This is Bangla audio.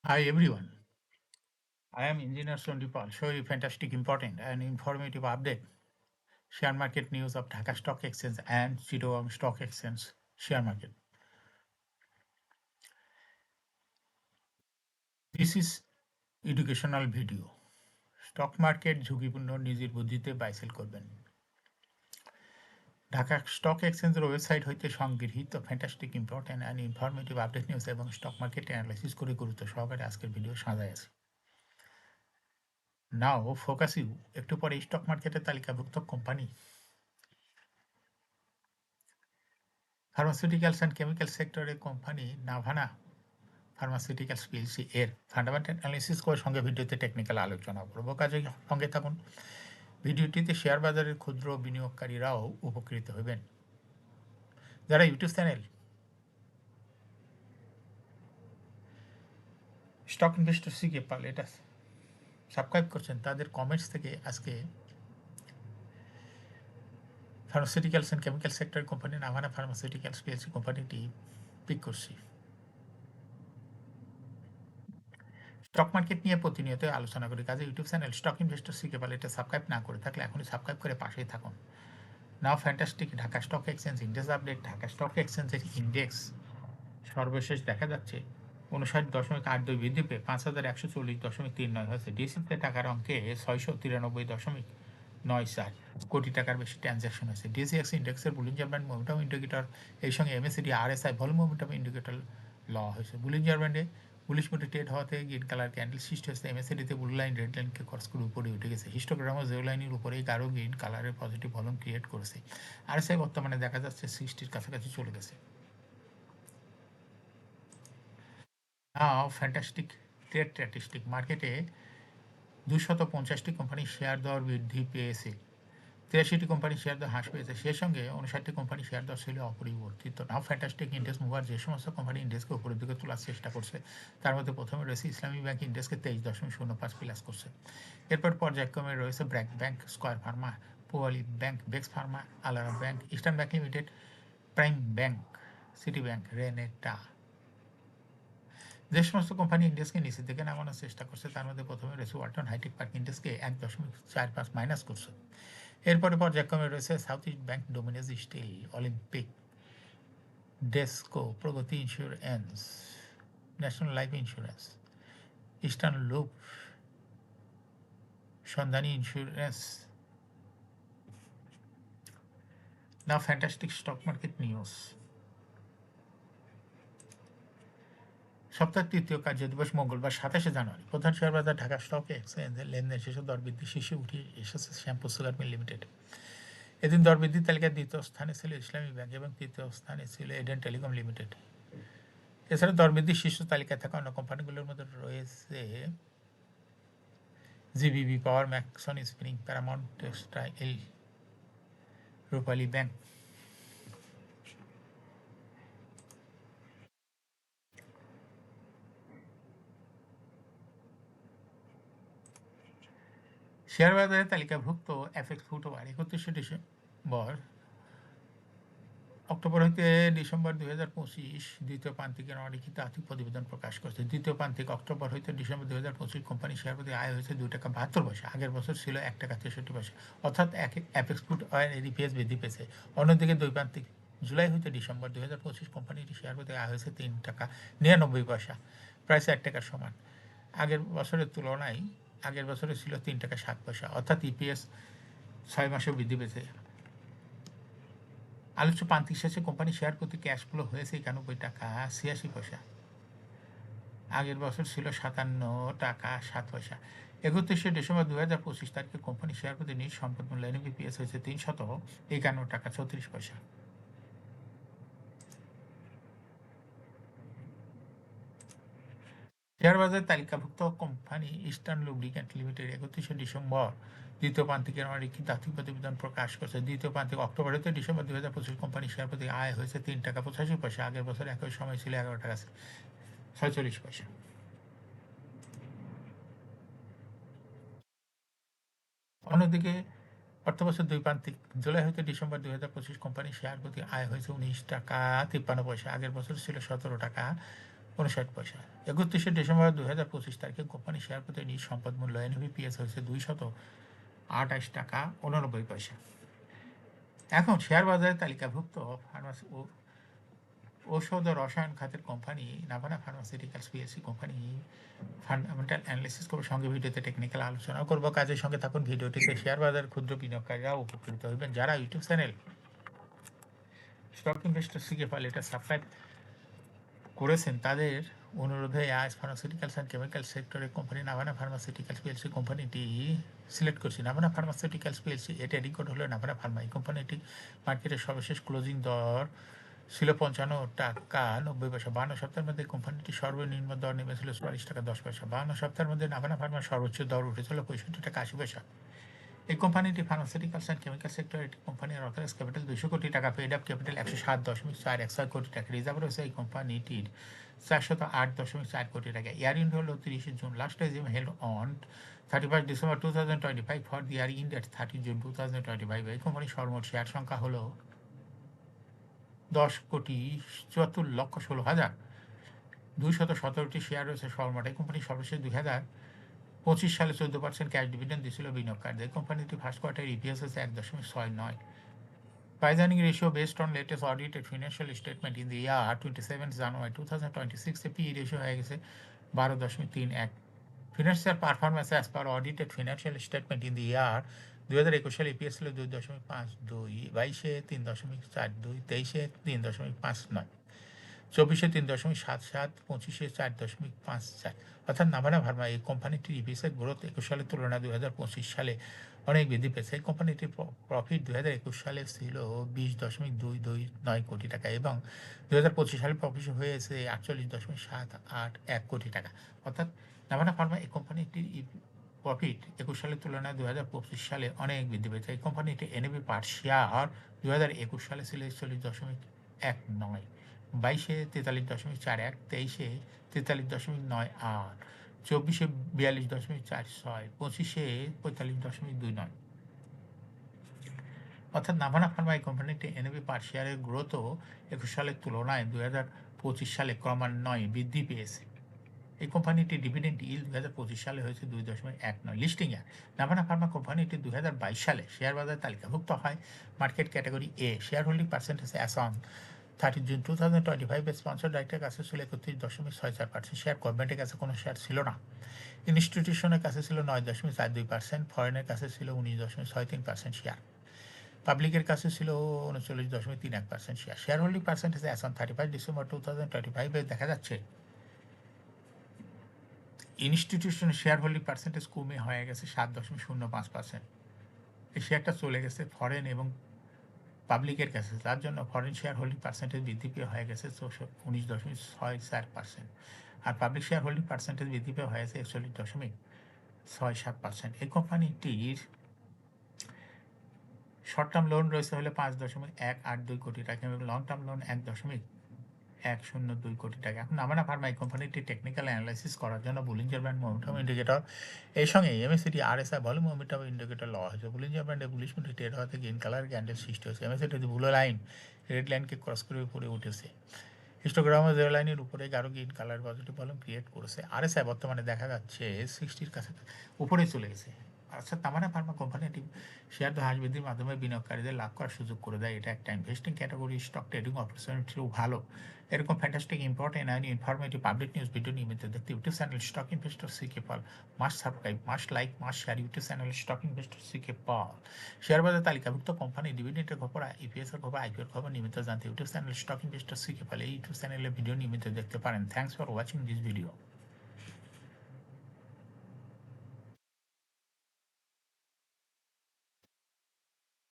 Hi everyone, I am Engineer Sondipal. Show you fantastic, important and informative update. Share market news of Dhaka Stock Exchange and Chittagong Stock Exchange share market. This is educational video. Stock market ঝুঁকিপূর্ণ নিজের বুদ্ধিতে বাইসেল করবেন। ঢাকা স্টক এক্সচেঞ্জের ওয়েবসাইট হইতে সংগৃহীত fantastic, important and informative update news এবং স্টক মার্কেট অ্যানালাইসিস করে গুরুত্ব সহকারে আজকের ভিডিও সাজায় আছে। নাও ফোকাস ইউ একটু পরে স্টক মার্কেটের তালিকাভুক্ত কোম্পানি ফার্মাসিউটিক্যালস অ্যান্ড কেমিক্যাল সেক্টরের কোম্পানি নাভানা ফার্মাসিউটিক্যালস পিএলসি এর ফান্ডামেন্টাল অ্যানালিসিস করে সঙ্গে ভিডিওতে টেকনিক্যাল আলোচনা করব। কাজে সঙ্গে থাকুন। ভিডিওটিতে শেয়ার বাজারের ক্ষুদ্র বিনিয়োগকারীরাও উপকৃত হবেন। যারা ইউটিউব চ্যানেল স্টক ইনভেস্টর শিখে পারলে এটা সাবস্ক্রাইব করছেন, তাদের কমেন্টস থেকে আজকে pharmaceuticals and chemical sector company Navana pharmaceuticals PLC কোম্পানিটি পিক করছি। স্টক মার্কেট নিয়ে প্রতিনিয়ত আলোচনা করি, কাজে ইউটিউব চ্যানেল স্টক ইনভেস্টর শিখে পারলে এটা সাবস্ক্রাইব না করে থাকলে এখনই সাবস্ক্রাইব করে পাশেই থাকুন। Now fantastic Dhaka stock exchange index update. Dhaka stock এক্সচেঞ্জের ইন্ডেক্স সর্বশেষ দেখা যাচ্ছে 59.82 বৃদ্ধি পেয়ে 5140.39 হয়েছে। ডিএসইতে টাকার অঙ্কে 693.94 কোটি টাকার বেশি ট্রানজ্যাকশন হয়েছে। ডিএসইএক্স ইন্ডেক্সের বুলিঞ্জার ব্যান্ড মোমেন্টাম ইন্ডিকেটর এই সঙ্গে MACD RSI volume momentum indicator লওয়া হয়েছে। বুলিঞ্জার ব্যান্ডে বুলিশ মোডে ট্রেড হওয়াতে গ্রিন কালার ক্যান্ডেল সৃষ্টি হয়েছে। এমএসিডিতে ব্লু লাইন রেড লাইনকে ক্রস করে উপরে উঠে গেছে। হিস্টোগ্রাম ও জিরো লাইনের উপরেই গাঢ় গ্রিন কালারের পজিটিভ ভলিউম ক্রিয়েট করেছে। আরএসআই বর্তমানে দেখা যাচ্ছে 60-র কাছাকাছি চলে গেছে। নাও ফ্যান্টাস্টিক ট্রেড স্ট্যাটিস্টিক। মার্কেটে 250টি কোম্পানির শেয়ার দর বৃদ্ধি পেয়েছে, 83টি কোম্পানির শেয়ার দর হ্রাস পেয়েছে, সেই সঙ্গে 59টি কোম্পানির শেয়ার দর ছিল অপরিবর্তিত। নাও ফ্যান্টাস্টিক ইন্ডেক্স মুভার যে সমস্ত কোম্পানি ইন্ডেক্সকে উপরের দিকে তোলার চেষ্টা করছে তার মধ্যে প্রথমে রয়েছে ইসলামী ব্যাংক, ইন্ডেক্সকে 23.05 প্লাস করছে। এরপর পর্যায়ক্রমে রয়েছে ব্র্যাক ব্যাংক, স্কয়ার ফার্মা, পোয়ালি ব্যাংক, বেক্স ফার্মা, আলারা bank, eastern bank limited, prime bank, city bank, Renata. যে সমস্ত কোম্পানি ইন্ডেক্সকে নিচের দিকে নামানোর চেষ্টা করছে তার মধ্যে প্রথমে রয়েছে ওয়ালটন হাইটেক পার্ক, ইন্ডেক্সকে 1.45 মাইনাস করছে। এরপরে পর্যায়ক্রমে রয়েছে সাউথ ইস্ট ব্যাংক, ডোমিনাস steel, Olympic, Desco, Pragati insurance, national life insurance, eastern লুপ, Sandhani insurance. Now fantastic stock market news. সপ্তাহের তৃতীয় কার্যদিবস মঙ্গলবার 27শে জানুয়ারি। প্রধান শেয়ার বাজার ঢাকা স্টক এক্সচেঞ্জের লেনদেন শেষে দরবৃদ্ধি শীর্ষে উঠে এসেছে শ্যাম্পু সুগার মিল লিমিটেড। এদিন দরবৃদ্ধির তালিকায় দ্বিতীয় স্থানে ছিল ইসলামী ব্যাংক এবং তৃতীয় স্থানে ছিল এডেন টেলিকম লিমিটেড। এছাড়া দরবৃদ্ধির শীর্ষ তালিকায় থাকা অন্য কোম্পানিগুলোর মধ্যে রয়েছে জিবিবি পাওয়ার, ম্যাক্সন স্পিনিং, প্যারামাউন্ট টেক্সটাইল, রূপালী ব্যাংক। শেয়ার বাজারের তালিকাভুক্ত এফএক্স ফুটওভার 31শে ডিসেম্বর অক্টোবর হইতে ডিসেম্বর 2025 দ্বিতীয় প্রান্তিকের অলিখিত আর্থিক প্রতিবেদন প্রকাশ করেছে। দ্বিতীয় প্রান্তিক অক্টোবর হইতে ডিসেম্বর 2025 কোম্পানি শেয়ার প্রতি আয় হয়েছে 2.72 টাকা। আগের বছর ছিল 1.63 টাকা, অর্থাৎ এফএক্স ফুট অয়েল ইপিএস বৃদ্ধি পেয়েছে। অন্যদিকে দুই প্রান্তিক জুলাই হইতে ডিসেম্বর 2025 কোম্পানিটি শেয়ার প্রতি আয় হয়েছে 3.99 টাকা, প্রায় 4 টাকার সমান। আগের বছরের তুলনায় আগের বছরে ছিল 3.07 টাকা, অর্থাৎ ইপিএস 6 মাসেও বৃদ্ধি পেয়েছে। আলোচ্য প্রান্তিক শেষে কোম্পানি শেয়ার প্রতি ক্যাশ ফ্লো হয়েছে 91.86 টাকা, আগের বছর ছিল 57.07 টাকা। 31শে ডিসেম্বর 2025 তারিখে কোম্পানি শেয়ার প্রতি নিজ সম্পদ মূল্য এনএভিপিএস হয়েছে 351.34 টাকা। শেয়ার বাজারে তালিকাভুক্ত কোম্পানি ইস্টার্ন লুব্রিক্যান্ট লিমিটেড 31শে ডিসেম্বর দ্বিতীয় প্রান্তিকের অলিখিত আর্থিক প্রতিবেদন প্রকাশ করেছে। দ্বিতীয় প্রান্তিক অক্টোবর হতে ডিসেম্বর 2025 কোম্পানি শেয়ার প্রতি আয় হয়েছে 3.85 টাকা। আগের বছর একই সময় ছিল 11.46 টাকা। অন্যদিকে অর্থবছর দুই প্রান্তিক জুলাই হতে ডিসেম্বর 2025 কোম্পানি শেয়ার প্রতি আয় হয়েছে 19.53 টাকা। আগের বছর ছিল 17 টাকা 59 পয়সা। 31শে ডিসেম্বর 2025 তারিখে কোম্পানি শেয়ার প্রতি নিজ সম্পদ মূল্য NAVPS হয়েছে 228 টাকা 89 পয়সা। এখন শেয়ার বাজারে তালিকাভুক্ত ফার্মাসি ঔষধ ও রসায়ন খাতের company Navana pharmaceuticals PLC company fundamental analysis করবো, সঙ্গে ভিডিওতে টেকনিক্যাল আলোচনা করবো। কাজের সঙ্গে থাকুন ভিডিওটিতে। শেয়ার বাজার ক্ষুদ্র বিনিয়োগকারীরা উপকৃত হইবেন। যারা YouTube channel stock investor CK ফাইল এটা সাবস্ক্রাইব করেছেন তাদের অনুরোধে আজ ফার্মাসিউটিক্যালস অ্যান্ড কেমিক্যাল সেক্টরের কোম্পানি নাভানা ফার্মাসিউটিক্যালস পিএলসি কোম্পানিটি সিলেক্ট করছি। নাভানা ফার্মাসিউটিক্যালস পিএলসি এর ট্রেডিং কোড হলো নাভানা ফার্মা। এই কোম্পানিটি মার্কেটের সর্বশেষ ক্লোজিং দর ছিল 55 টাকা 90 পয়সা। 52 সপ্তাহের মধ্যে কোম্পানিটি সর্বনিম্ন দর নেমেছিল 44 টাকা 10 পয়সা। 52 সপ্তাহের মধ্যে নাভানা ফার্মার সর্বোচ্চ দর উঠেছিল 65 টাকা 80 পয়সা। এই কোম্পানিটি ফার্মাসিউটিক্যালস অ্যান্ড কেমিক্যাল সেক্টর একটি কোম্পানির অথরাইজ ক্যাপিটাল 200 কোটি টাকা, পেড আপ ক্যাপিটাল 107.416 কোটি টাকা, রিজার্ভ রয়েছে এই কোম্পানিটির 408.4 কোটি টাকা। ইয়ার ইন্ড হল 30 June. Last AGM held on 31 December 2025 for the year ইন্ড at 30 June 2025। এই কোম্পানির সর্বমোট শেয়ার সংখ্যা হলো 10,74,16,217টি শেয়ার রয়েছে সর্বমোট। এই কোম্পানি সর্বশেষ 2025 সালে 14% ক্যাশ ডিভিডেন্ড দিয়েছিল বিনিয়োগকারীদের। কোম্পানিটি ফার্স্ট কোয়ার্টার ইপিএস হচ্ছে 1.69। Price earning ratio based on latest audited financial statement in the year 27 January 2026 P ratio হয়ে গেছে 12.31। Financial performance as per audited financial statement in the year 2021 সালে ইপিএস ছিল 2.52, 22-এ 3.42, 23-এ 3.59, 24-এ 3.77, 25-এ 4.54। অর্থাৎ নাভানা ফার্মা এই কোম্পানিটির ইপিএসের গ্রোথ 21 সালের তুলনায় 2025 সালে অনেক বৃদ্ধি পেয়েছে। এই কোম্পানিটির প্রফিট 2021 সালে ছিল 20.229 কোটি টাকা এবং 2025 সালে প্রফিট হয়েছে 48.781 কোটি টাকা। অর্থাৎ নাভানা ফার্মা এই কোম্পানিটির প্রফিট 21 সালের তুলনায় 2025 সালে অনেক বৃদ্ধি পেয়েছে। এই কোম্পানিটি এনএভি পার শেয়ার 2021 সালে ছিল 41.19, 22-এ 43.41, 23-এ 43.98, 24-এ 42.46, 25-এ 45.29। অর্থাৎ নাভানা ফার্মা এই কোম্পানিটি এনএভি পার শেয়ারের গ্রোথও 21 সালের তুলনায় 2025 সালে ক্রমান্বয়ে বৃদ্ধি পেয়েছে। এই কোম্পানিটি ডিভিডেন্ড ইল্ড 2025 সালে হয়েছে 2.19। লিস্টিং ইয়ার নাভানা ফার্মা কোম্পানিটি 2022 সালে শেয়ার বাজারে তালিকাভুক্ত হয় market category A. Share holding percentage as on 30 June 2025 এর স্পন্সর ডাইরেক্টরের কাছে ছিল 31.64%। শেয়ার গভর্নমেন্টের কাছে কোনো শেয়ার ছিল না। ইনস্টিটিউশনের কাছে ছিল 9.42%, ফরেনের কাছে ছিল 19.63% শেয়ার, পাবলিকের কাছে ছিল 39.31% share. Share holding percentage as on 31 December 2025 দেখা যাচ্ছে ইনস্টিটিউশনের শেয়ার হোল্ডিং পার্সেন্টেজ কমে হয়ে গেছে 7.05%। এই শেয়ারটা চলে গেছে ফরেন এবং পাবলিকের কাছে, তার জন্য ফরেন শেয়ার হোল্ডিং পার্সেন্টেজ বৃদ্ধি পেয়ে হয়ে গেছে 19.64%, আর পাবলিক শেয়ার হোল্ডিং পার্সেন্টেজ বৃদ্ধি পেয়ে হয়েছে 41.67%। এই কোম্পানিটির শর্ট টার্ম লোন রয়েছে হলে 5.182 কোটি টাকা এবং লং টার্ম লোন 1.102 কোটি টাকা। এখন নাভানা ফার্মা এই কোম্পানিটি টেকনিক্যাল অ্যানালাইসিস করার জন্য বুলিঞ্জার ব্যান্ড মোমেন্টাম ইন্ডিকেটর এর সঙ্গে MACD RSI volume momentum indicator লওয়া হয়েছে। বুলিঞ্জার ব্যান্ডে বুলিশ মুডে ট্রেড হওয়াতে গ্রিন কালার ক্যান্ডেল সৃষ্টি হয়েছে। এমএসিডি ব্লু লাইন রেড লাইনকে ক্রস করে উপরে উঠেছে। হিস্টোগ্রামে জিরো লাইনের উপরে গাঢ় green colour positive volume create করেছে। আরএসআই বর্তমানে দেখা যাচ্ছে 60-র কাছে উপরে চলে গেছে। অর্থাৎ নাভানা ফার্মা কোম্পানিটি শেয়ার হ্রাস বৃদ্ধির মাধ্যমে বিনিয়োগকারীদের লাভ করার সুযোগ করে দেয়। এটা একটা ইনভেস্টিং ক্যাটাগরি। স্টক ট্রেডিং অপরচুনিটিও ভালো। এরকম fantastic important and informative public news video নিয়মিত দেখতে YouTube channel stock investor CK Pal must subscribe, must like, must share YouTube channel stock investor CK Pal. Share বাজার তালিকাভুক্ত কোম্পানি ডিভিডেন্টের খবর, ইপিএসের খবর, আইপিওর খবর নিয়মিত জানতে YouTube channel stock investor CK পাল এই ইউটিউব চ্যানেলের ভিডিও নিয়মিত দেখতে পারেন। Thanks for watching this video.